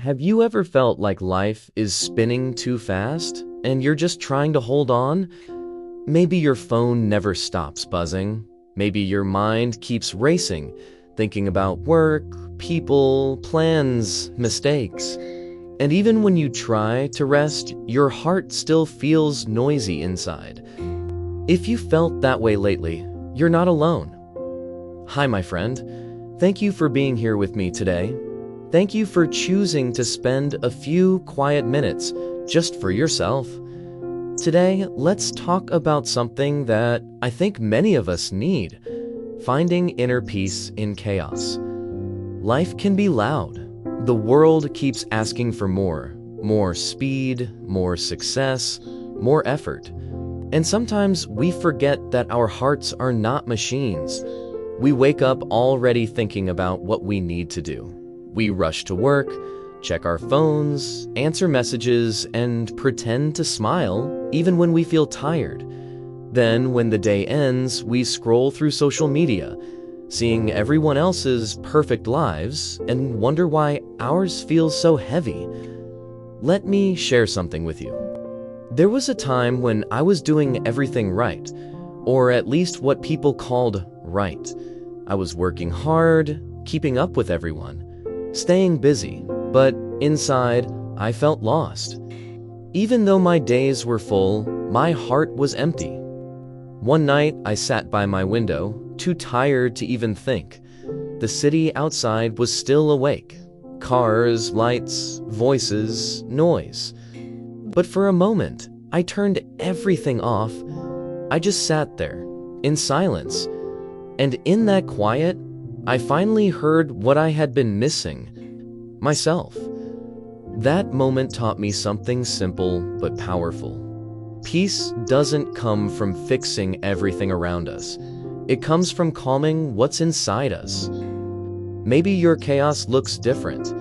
Have you ever felt like life is spinning too fast and you're just trying to hold on? Maybe your phone never stops buzzing. Maybe your mind keeps racing, thinking about work, people, plans, mistakes. And even when you try to rest, your heart still feels noisy inside. If you felt that way lately, you're not alone. Hi, my friend. Thank you for being here with me today. Thank you for choosing to spend a few quiet minutes just for yourself. Today, let's talk about something that I think many of us need: finding inner peace in chaos. Life can be loud. The world keeps asking for more speed, more success, more effort. And sometimes we forget that our hearts are not machines. We wake up already thinking about what we need to do. We rush to work, check our phones, answer messages, and pretend to smile even when we feel tired. Then, when the day ends, we scroll through social media, seeing everyone else's perfect lives, and wonder why ours feels so heavy. Let me share something with you. There was a time when I was doing everything right, or at least what people called right. I was working hard, keeping up with everyone, staying busy, but inside, I felt lost. Even though my days were full, my heart was empty. One night, I sat by my window, too tired to even think. The city outside was still awake. Cars, lights, voices, noise. But for a moment, I turned everything off. I just sat there, in silence. And in that quiet, I finally heard what I had been missing: myself. That moment taught me something simple but powerful. Peace doesn't come from fixing everything around us. It comes from calming what's inside us. Maybe your chaos looks different.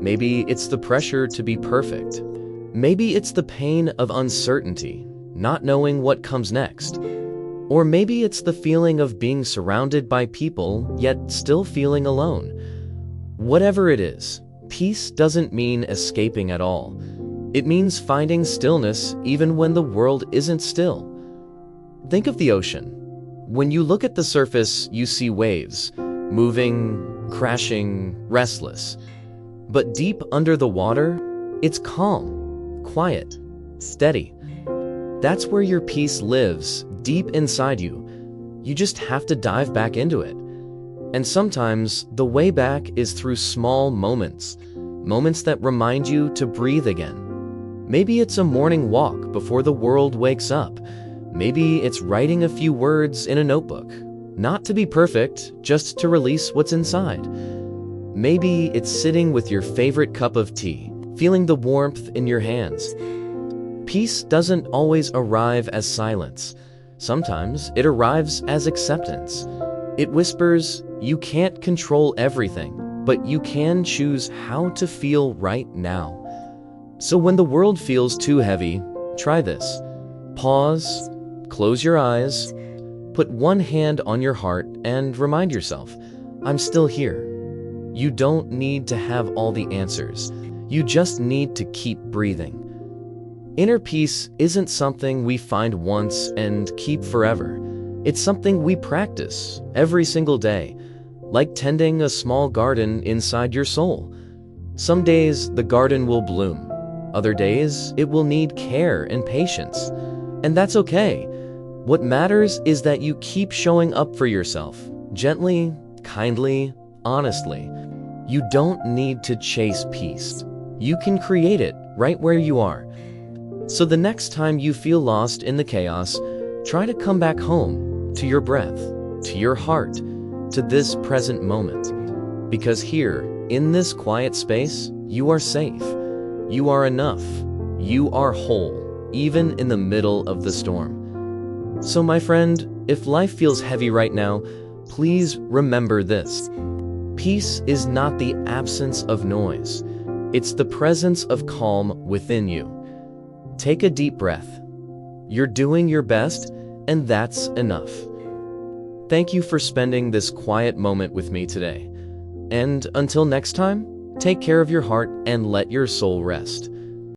Maybe it's the pressure to be perfect. Maybe it's the pain of uncertainty, not knowing what comes next. Or maybe it's the feeling of being surrounded by people, yet still feeling alone. Whatever it is, peace doesn't mean escaping at all. It means finding stillness even when the world isn't still. Think of the ocean. When you look at the surface, you see waves, moving, crashing, restless. But deep under the water, it's calm, quiet, steady. That's where your peace lives, deep inside you. You just have to dive back into it. And sometimes the way back is through small moments that remind you to breathe again. Maybe it's a morning walk before the world wakes up. Maybe it's writing a few words in a notebook, not to be perfect, just to release what's inside. Maybe it's sitting with your favorite cup of tea, feeling the warmth in your hands. Peace doesn't always arrive as silence. Sometimes it arrives as acceptance. It whispers, you can't control everything, but you can choose how to feel right now. So when the world feels too heavy, try this. Pause, close your eyes, put one hand on your heart, and remind yourself, I'm still here. You don't need to have all the answers. You just need to keep breathing. Inner peace isn't something we find once and keep forever. It's something we practice every single day, like tending a small garden inside your soul. Some days the garden will bloom. Other days it will need care and patience. And that's okay. What matters is that you keep showing up for yourself, gently, kindly, honestly. You don't need to chase peace. You can create it right where you are. So the next time you feel lost in the chaos, try to come back home, to your breath, to your heart, to this present moment. Because here, in this quiet space, you are safe. You are enough. You are whole, even in the middle of the storm. So my friend, if life feels heavy right now, please remember this. Peace is not the absence of noise. It's the presence of calm within you. Take a deep breath. You're doing your best, and that's enough. Thank you for spending this quiet moment with me today. And until next time, Take care of your heart and let your soul rest.